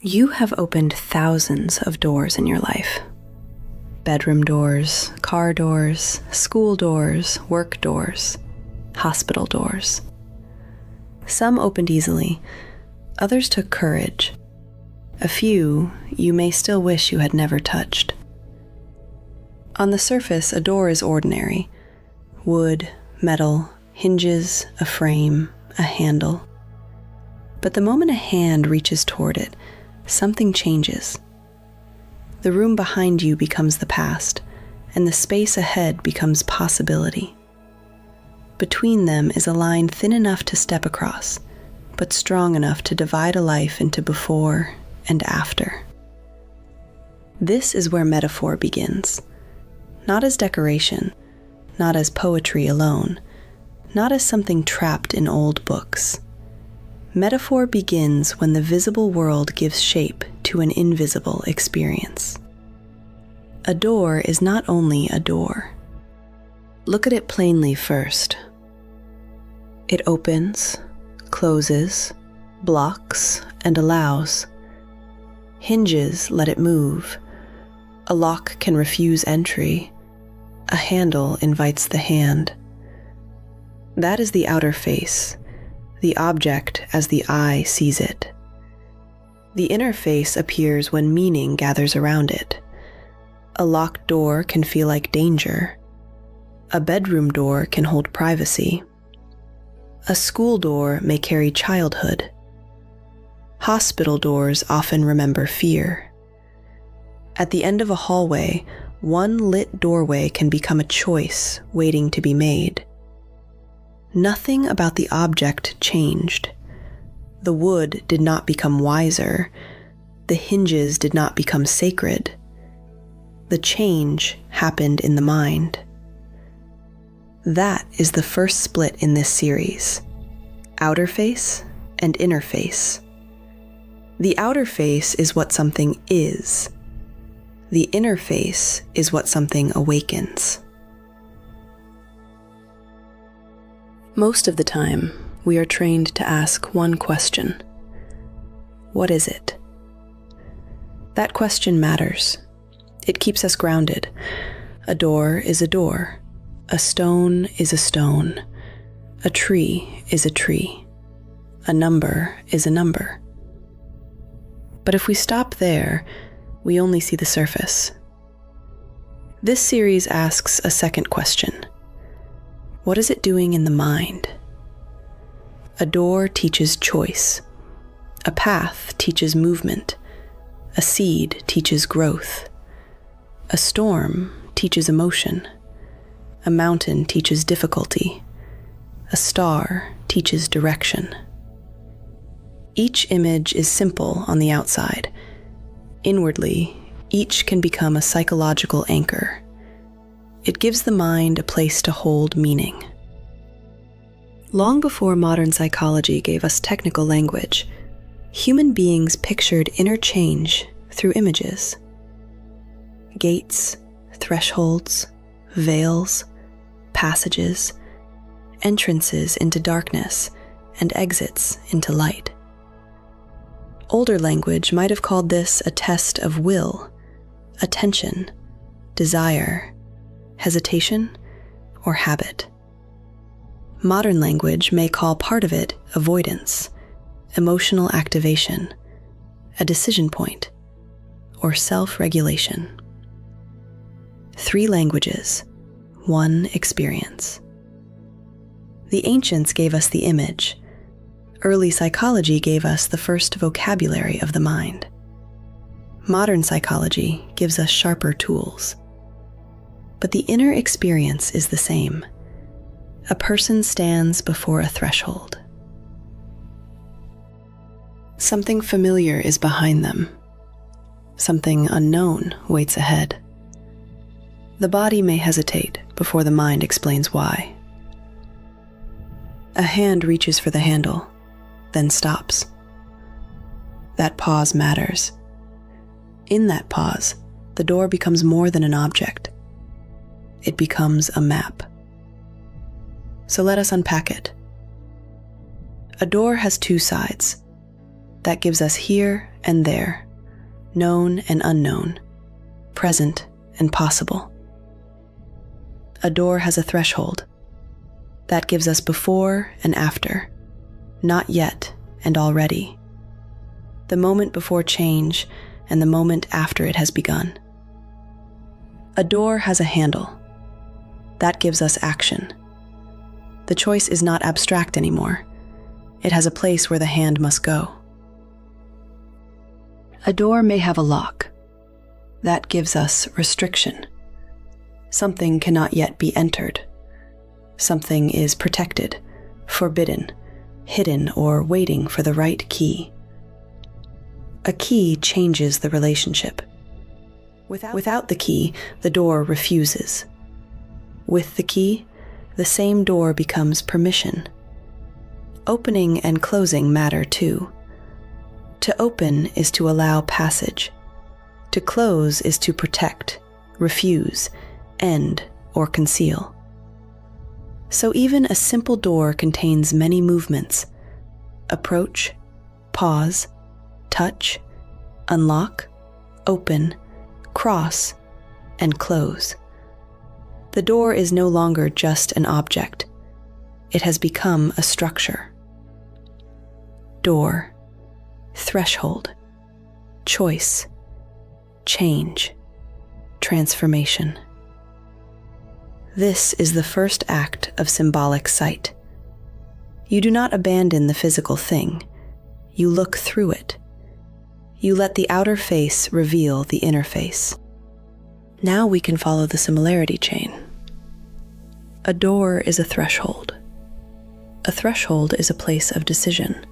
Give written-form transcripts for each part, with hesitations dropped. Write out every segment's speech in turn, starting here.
You have opened thousands of doors in your life. Bedroom doors, car doors, school doors, work doors, hospital doors. Some opened easily, others took courage. A few you may still wish you had never touched. On the surface, a door is ordinary. Wood, metal, hinges, a frame, a handle. But the moment a hand reaches toward it, something changes. The room behind you becomes the past, and the space ahead becomes possibility. Between them is a line thin enough to step across, but strong enough to divide a life into before and after. This is where metaphor begins. Not as decoration, not as poetry alone, not as something trapped in old books. Metaphor begins when the visible world gives shape to an invisible experience. A door is not only a door. Look at it plainly first. It opens, closes, blocks, and allows. Hinges let it move. A lock can refuse entry. A handle invites the hand. That is the outer face, the object as the eye sees it. The inner face appears when meaning gathers around it. A locked door can feel like danger. A bedroom door can hold privacy. A school door may carry childhood. Hospital doors often remember fear. At the end of a hallway, one lit doorway can become a choice waiting to be made. Nothing about the object changed. The wood did not become wiser. The hinges did not become sacred. The change happened in the mind. That is the first split in this series: outer face and inner face. The outer face is what something is. The inner face is what something awakens. Most of the time, we are trained to ask one question. What is it? That question matters. It keeps us grounded. A door is a door. A stone is a stone. A tree is a tree. A number is a number. But if we stop there, we only see the surface. This series asks a second question. What is it doing in the mind? A door teaches choice. A path teaches movement. A seed teaches growth. A storm teaches emotion. A mountain teaches difficulty. A star teaches direction. Each image is simple on the outside. Inwardly, each can become a psychological anchor. It gives the mind a place to hold meaning. Long before modern psychology gave us technical language, human beings pictured interchange through images. Gates, thresholds, veils, passages, entrances into darkness, and exits into light. Older language might have called this a test of will, attention, desire, hesitation, or habit. Modern language may call part of it avoidance, emotional activation, a decision point, or self-regulation. 3 languages, 1 experience. The ancients gave us the image. Early psychology gave us the first vocabulary of the mind. Modern psychology gives us sharper tools. But the inner experience is the same. A person stands before a threshold. Something familiar is behind them. Something unknown waits ahead. The body may hesitate before the mind explains why. A hand reaches for the handle, then stops. That pause matters. In that pause, the door becomes more than an object. It becomes a map. So let us unpack it. A door has 2 sides. that gives us here and there, known and unknown, present and possible. A door has a threshold that gives us before and after, not yet and already, the moment before change and the moment after it has begun. A door has a handle that gives us action. The choice is not abstract anymore. It has a place where the hand must go. A door may have a lock that gives us restriction. Something cannot yet be entered. Something is protected, forbidden, hidden, or waiting for the right key. A key changes the relationship. Without the key, the door refuses. With the key, the same door becomes permission. Opening and closing matter too. To open is to allow passage. To close is to protect, refuse, end, or conceal. So even a simple door contains many movements: approach, pause, touch, unlock, open, cross, and close. The door is no longer just an object. It has become a structure. Door, threshold, choice, change, transformation. This is the first act of symbolic sight. You do not abandon the physical thing. You look through it. You let the outer face reveal the inner face. Now we can follow the similarity chain. A door is a threshold. A threshold is a place of decision.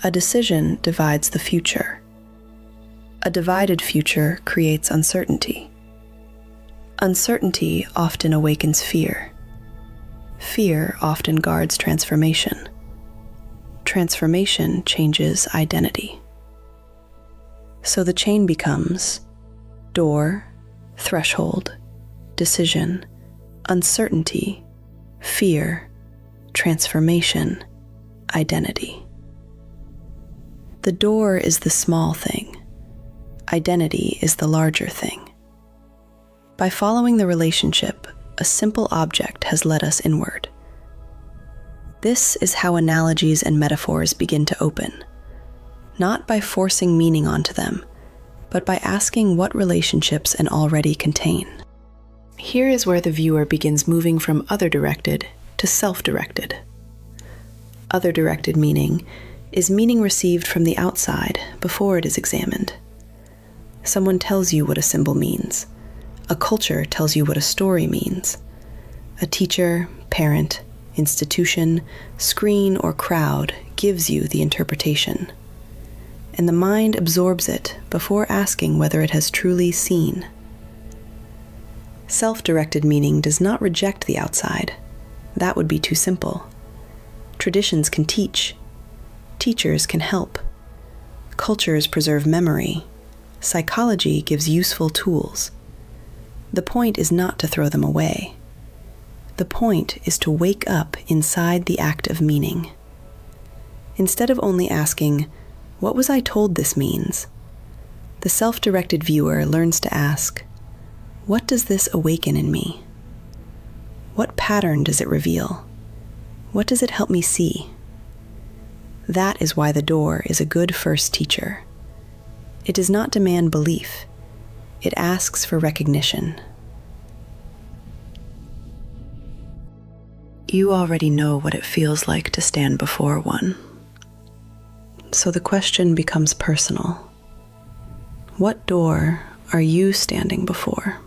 A decision divides the future. A divided future creates uncertainty. Uncertainty often awakens fear. Fear often guards transformation. Transformation changes identity. So the chain becomes door, threshold, decision, uncertainty, fear, transformation, identity. The door is the small thing. Identity is the larger thing. By following the relationship, a simple object has led us inward. This is how analogies and metaphors begin to open, not by forcing meaning onto them, but by asking what relationships an already contain. Here is where the viewer begins moving from other-directed to self-directed. Other-directed meaning is meaning received from the outside before it is examined. Someone tells you what a symbol means. A culture tells you what a story means. A teacher, parent, institution, screen, or crowd gives you the interpretation. And the mind absorbs it before asking whether it has truly seen. Self-directed meaning does not reject the outside. That would be too simple. Traditions can teach. Teachers can help. Cultures preserve memory. Psychology gives useful tools. The point is not to throw them away. The point is to wake up inside the act of meaning. Instead of only asking, "What was I told this means?" the self-directed viewer learns to ask, "What does this awaken in me? What pattern does it reveal? What does it help me see?" That is why the door is a good first teacher. It does not demand belief. It asks for recognition. You already know what it feels like to stand before one. So the question becomes personal. What door are you standing before?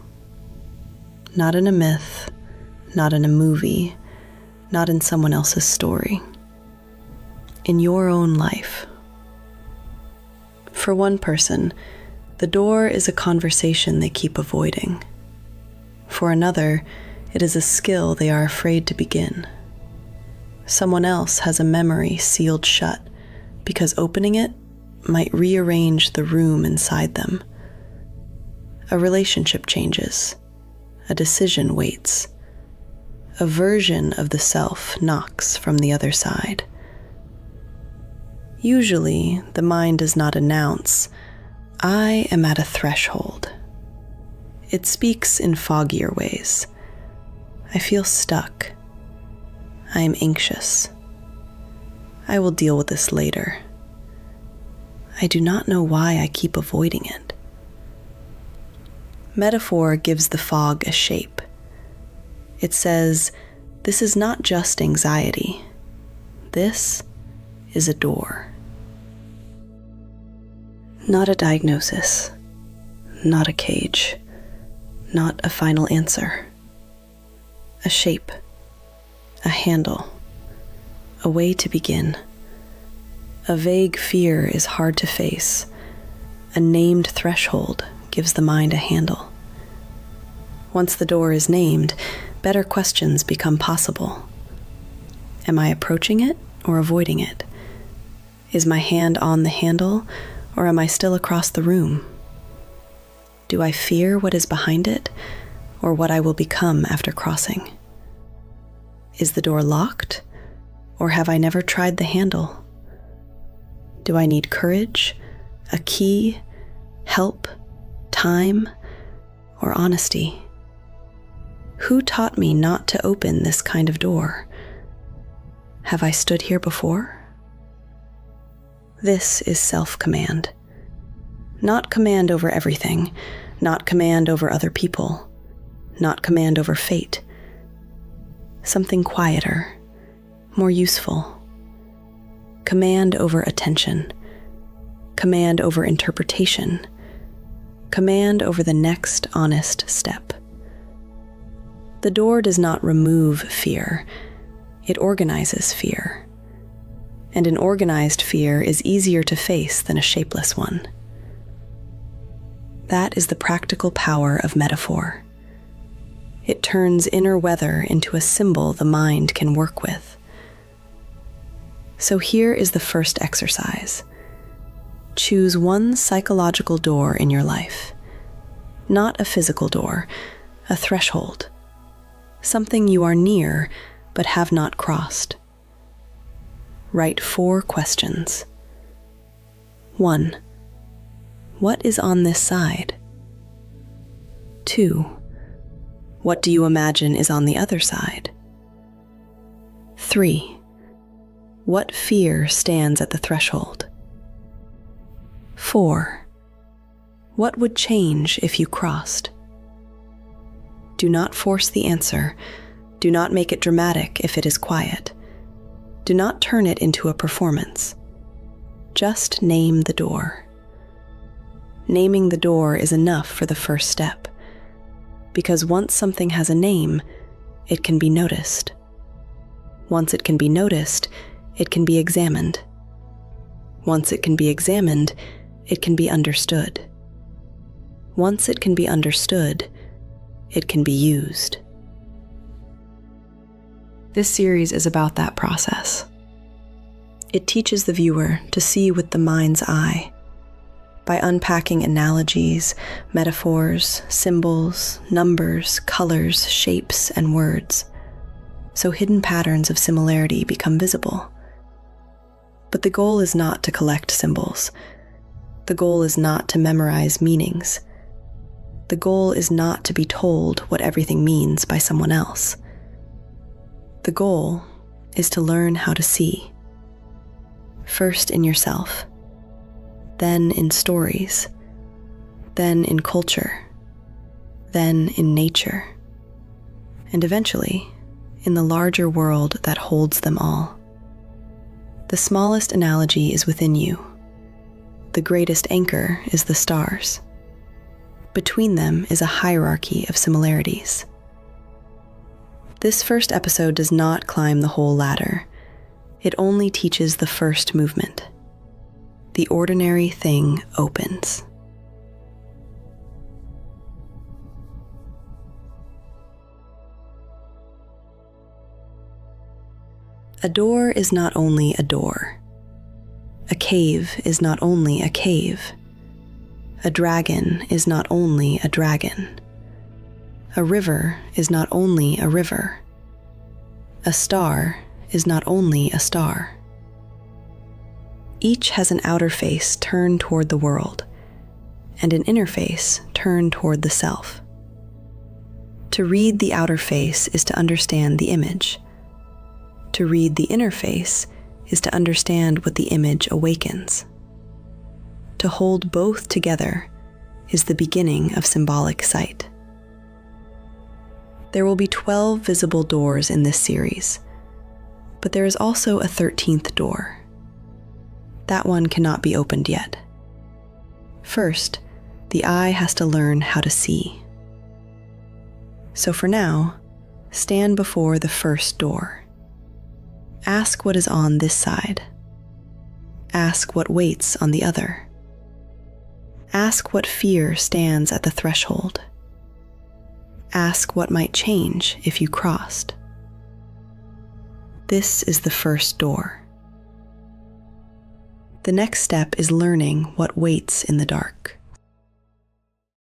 Not in a myth, not in a movie, not in someone else's story. In your own life. For one person, the door is a conversation they keep avoiding. For another, it is a skill they are afraid to begin. Someone else has a memory sealed shut because opening it might rearrange the room inside them. A relationship changes. A decision waits. A version of the self knocks from the other side. Usually, the mind does not announce, "I am at a threshold." It speaks in foggier ways. I feel stuck. I am anxious. I will deal with this later. I do not know why I keep avoiding it. Metaphor gives the fog a shape. It says, this is not just anxiety. This is a door. Not a diagnosis, not a cage, not a final answer. A shape, a handle, a way to begin. A vague fear is hard to face. A named threshold gives the mind a handle. Once the door is named, better questions become possible. Am I approaching it or avoiding it? Is my hand on the handle, or am I still across the room? Do I fear what is behind it, or what I will become after crossing? Is the door locked, or have I never tried the handle? Do I need courage, a key, help, time, or honesty? Who taught me not to open this kind of door? Have I stood here before? This is self-command. Not command over everything, not command over other people, not command over fate. Something quieter, more useful. Command over attention, command over interpretation, command over the next honest step. The door does not remove fear, it organizes fear. And an organized fear is easier to face than a shapeless one. That is the practical power of metaphor. It turns inner weather into a symbol the mind can work with. So here is the first exercise. Choose one psychological door in your life. Not a physical door, a threshold. Something you are near but have not crossed. Write 4 questions. 1. What is on this side? 2. What do you imagine is on the other side? 3. What fear stands at the threshold? 4. What would change if you crossed? Do not force the answer. Do not make it dramatic if it is quiet. Do not turn it into a performance. Just name the door. Naming the door is enough for the first step, because once something has a name, it can be noticed. Once it can be noticed, it can be examined. Once it can be examined, it can be understood. Once it can be understood, it can be used. This series is about that process. It teaches the viewer to see with the mind's eye, by unpacking analogies, metaphors, symbols, numbers, colors, shapes, and words, so hidden patterns of similarity become visible. But the goal is not to collect symbols. The goal is not to memorize meanings. The goal is not to be told what everything means by someone else. The goal is to learn how to see. First in yourself, then in stories, then in culture, then in nature, and eventually in the larger world that holds them all. The smallest analogy is within you. The greatest anchor is the stars. Between them is a hierarchy of similarities. This first episode does not climb the whole ladder. It only teaches the first movement. The ordinary thing opens. A door is not only a door. A cave is not only a cave. A dragon is not only a dragon. A river is not only a river. A star is not only a star. Each has an outer face turned toward the world, and an inner face turned toward the self. To read the outer face is to understand the image. To read the inner face is to understand what the image awakens. To hold both together is the beginning of symbolic sight. There will be 12 visible doors in this series, but there is also a 13th door. That one cannot be opened yet. First, the eye has to learn how to see. So for now, stand before the first door. Ask what is on this side. Ask what waits on the other. Ask what fear stands at the threshold. Ask what might change if you crossed. This is the first door. The next step is learning what waits in the dark.